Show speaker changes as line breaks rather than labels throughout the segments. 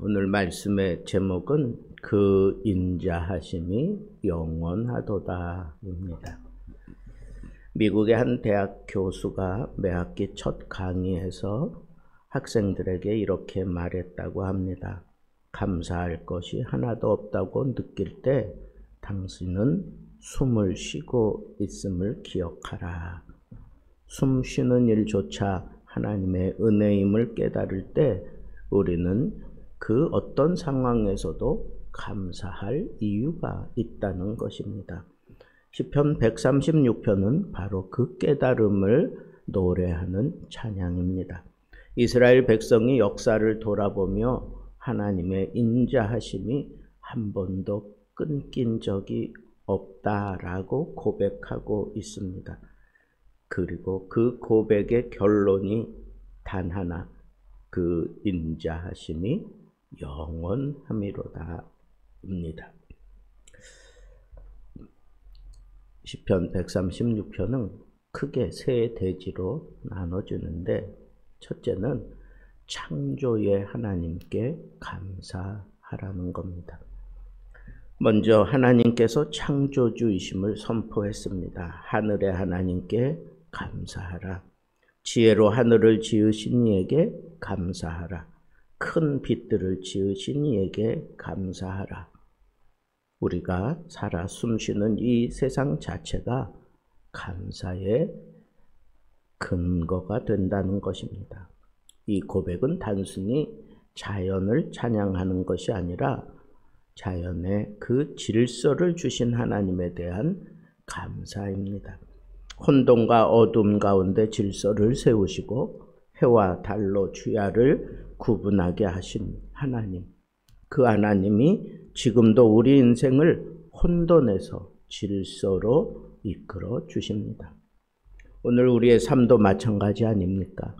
오늘 말씀의 제목은 그 인자하심이 영원하도다입니다. 미국의 한 대학 교수가 매학기 첫 강의에서 학생들에게 이렇게 말했다고 합니다. 감사할 것이 하나도 없다고 느낄 때 당신은 숨을 쉬고 있음을 기억하라. 숨 쉬는 일조차 하나님의 은혜임을 깨달을 때 우리는 그 어떤 상황에서도 감사할 이유가 있다는 것입니다. 시편 136편은 바로 그 깨달음을 노래하는 찬양입니다. 이스라엘 백성이 역사를 돌아보며 하나님의 인자하심이 한 번도 끊긴 적이 없다라고 고백하고 있습니다. 그리고 그 고백의 결론이 단 하나, 그 인자하심이 영원함이로다입니다. 시편 136편은 크게 세 대지로 나눠지는데, 첫째는 창조의 하나님께 감사하라는 겁니다. 먼저 하나님께서 창조주이심을 선포했습니다. 하늘의 하나님께 감사하라. 지혜로 하늘을 지으신 이에게 감사하라. 큰 빛들을 지으신 이에게 감사하라. 우리가 살아 숨쉬는 이 세상 자체가 감사의 근거가 된다는 것입니다. 이 고백은 단순히 자연을 찬양하는 것이 아니라 자연의 그 질서를 주신 하나님에 대한 감사입니다. 혼돈과 어둠 가운데 질서를 세우시고 해와 달로 주야를 구분하게 하신 하나님, 그 하나님이 지금도 우리 인생을 혼돈에서 질서로 이끌어 주십니다. 오늘 우리의 삶도 마찬가지 아닙니까?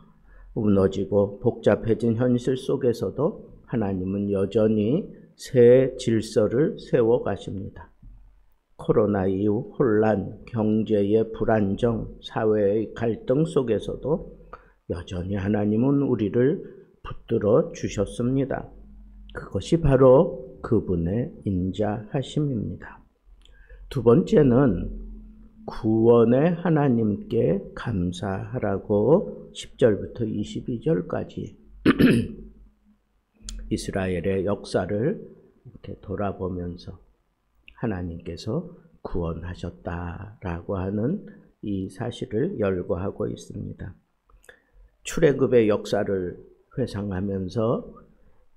무너지고 복잡해진 현실 속에서도 하나님은 여전히 새 질서를 세워 가십니다. 코로나 이후 혼란, 경제의 불안정, 사회의 갈등 속에서도 여전히 하나님은 우리를 붙들어 주셨습니다. 그것이 바로 그분의 인자하심입니다. 두 번째는 구원의 하나님께 감사하라고 10절부터 22절까지 이스라엘의 역사를 이렇게 돌아보면서 하나님께서 구원하셨다라고 하는 이 사실을 열거하고 있습니다. 출애굽의 역사를 회상하면서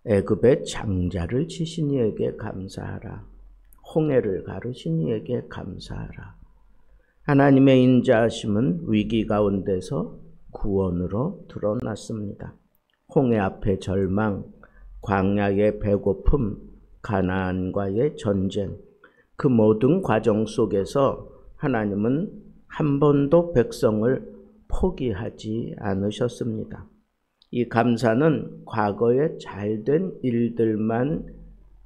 애굽의 장자를 치신 이에게 감사하라. 홍해를 가르신 이에게 감사하라. 하나님의 인자하심은 위기 가운데서 구원으로 드러났습니다. 홍해 앞의 절망, 광야의 배고픔, 가나안과의 전쟁, 그 모든 과정 속에서 하나님은 한 번도 백성을 포기하지 않으셨습니다. 이 감사는 과거에 잘된 일들만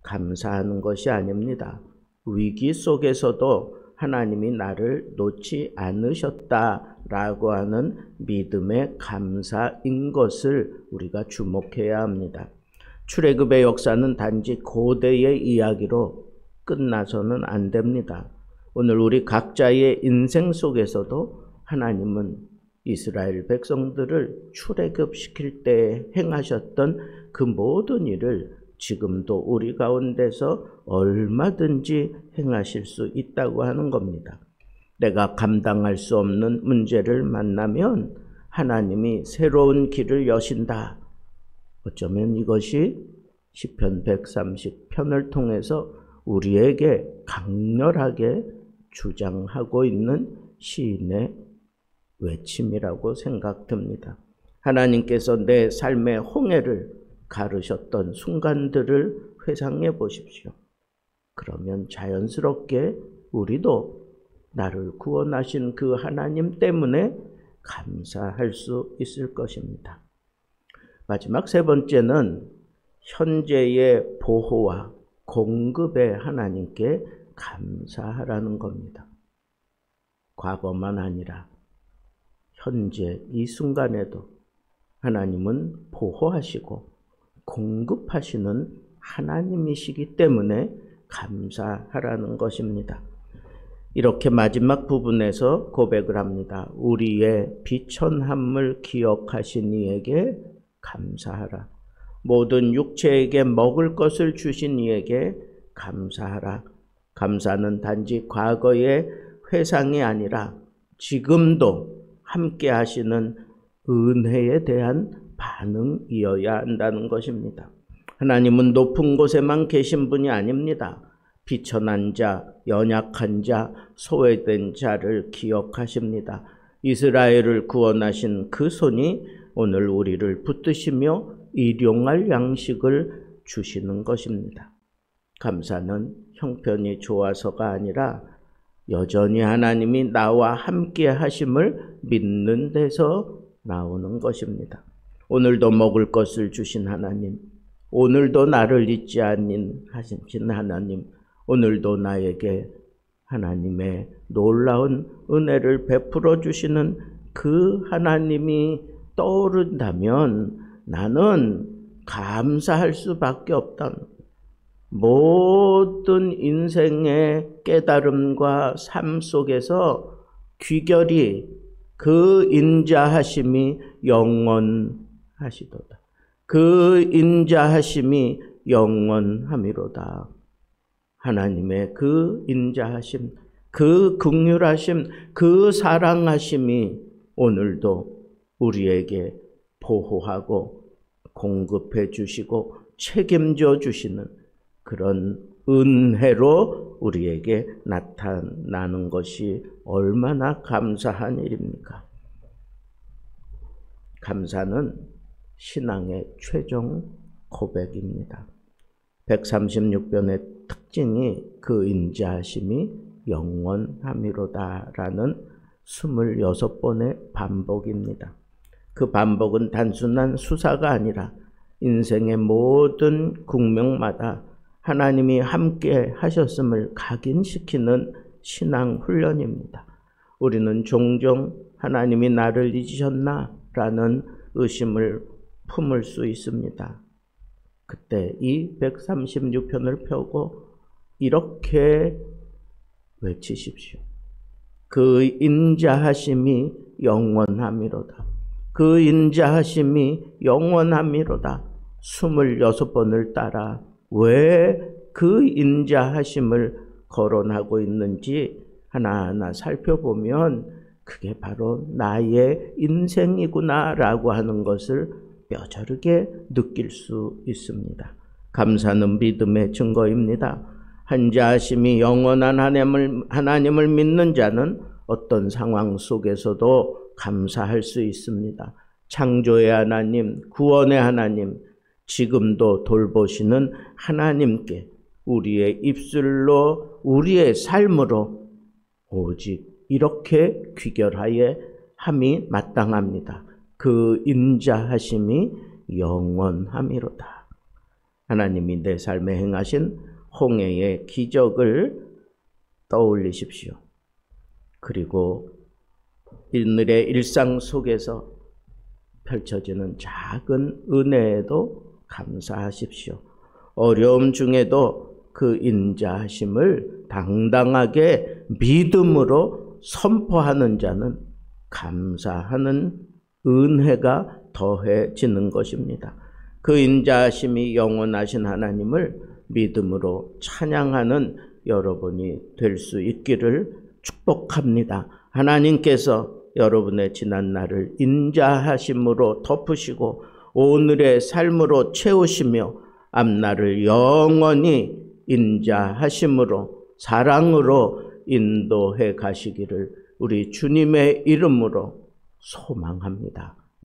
감사하는 것이 아닙니다. 위기 속에서도 하나님이 나를 놓지 않으셨다라고 하는 믿음의 감사인 것을 우리가 주목해야 합니다. 출애굽의 역사는 단지 고대의 이야기로 끝나서는 안 됩니다. 오늘 우리 각자의 인생 속에서도 하나님은 이스라엘 백성들을 출애굽시킬 때 행하셨던 그 모든 일을 지금도 우리 가운데서 얼마든지 행하실 수 있다고 하는 겁니다. 내가 감당할 수 없는 문제를 만나면 하나님이 새로운 길을 여신다. 어쩌면 이것이 시편 130편을 통해서 우리에게 강렬하게 주장하고 있는 시인의 외침이라고 생각됩니다. 하나님께서 내 삶의 홍해를 가르셨던 순간들을 회상해 보십시오. 그러면 자연스럽게 우리도 나를 구원하신 그 하나님 때문에 감사할 수 있을 것입니다. 마지막 세 번째는 현재의 보호와 공급의 하나님께 감사하라는 겁니다. 과거만 아니라 현재 이 순간에도 하나님은 보호하시고 공급하시는 하나님이시기 때문에 감사하라는 것입니다. 이렇게 마지막 부분에서 고백을 합니다. 우리의 비천함을 기억하신 이에게 감사하라. 모든 육체에게 먹을 것을 주신 이에게 감사하라. 감사는 단지 과거의 회상이 아니라 지금도 함께 하시는 은혜에 대한 반응이어야 한다는 것입니다. 하나님은 높은 곳에만 계신 분이 아닙니다. 비천한 자, 연약한 자, 소외된 자를 기억하십니다. 이스라엘을 구원하신 그 손이 오늘 우리를 붙드시며 일용할 양식을 주시는 것입니다. 감사는 형편이 좋아서가 아니라 여전히 하나님이 나와 함께 하심을 믿는 데서 나오는 것입니다. 오늘도 먹을 것을 주신 하나님, 오늘도 나를 잊지 않으신 하나님, 오늘도 나에게 하나님의 놀라운 은혜를 베풀어 주시는 그 하나님이 떠오른다면 나는 감사할 수밖에 없다. 모든 인생의 깨달음과 삶 속에서 귀결이 그 인자하심이 영원하시도다. 그 인자하심이 영원함이로다. 하나님의 그 인자하심, 그 긍휼하심, 그 사랑하심이 오늘도 우리에게 보호하고 공급해 주시고 책임져 주시는 그런 은혜로 우리에게 나타나는 것이 얼마나 감사한 일입니까? 감사는 신앙의 최종 고백입니다. 136편의 특징이 그 인자하심이 영원함이로다라는 26번의 반복입니다. 그 반복은 단순한 수사가 아니라 인생의 모든 국면마다 하나님이 함께 하셨음을 각인시키는 신앙 훈련입니다. 우리는 종종 하나님이 나를 잊으셨나? 라는 의심을 품을 수 있습니다. 그때 이 136편을 펴고 이렇게 외치십시오. 그 인자하심이 영원함이로다. 그 인자하심이 영원함이로다. 26번을 따라 왜 그 인자하심을 거론하고 있는지 하나하나 살펴보면 그게 바로 나의 인생이구나라고 하는 것을 뼈저리게 느낄 수 있습니다. 감사는 믿음의 증거입니다. 한자하심이 영원한 하나님을 믿는 자는 어떤 상황 속에서도 감사할 수 있습니다. 창조의 하나님, 구원의 하나님, 지금도 돌보시는 하나님께 우리의 입술로, 우리의 삶으로 오직 이렇게 귀결하여 함이 마땅합니다. 그 인자하심이 영원함이로다. 하나님이 내 삶에 행하신 홍해의 기적을 떠올리십시오. 그리고 오늘의 일상 속에서 펼쳐지는 작은 은혜에도 감사하십시오. 어려움 중에도 그 인자하심을 당당하게 믿음으로 선포하는 자는 감사하는 은혜가 더해지는 것입니다. 그 인자하심이 영원하신 하나님을 믿음으로 찬양하는 여러분이 될 수 있기를 축복합니다. 하나님께서 여러분의 지난 날을 인자하심으로 덮으시고 오늘의 삶으로 채우시며 앞날을 영원히 인자하심으로 사랑으로 인도해 가시기를 우리 주님의 이름으로 소망합니다.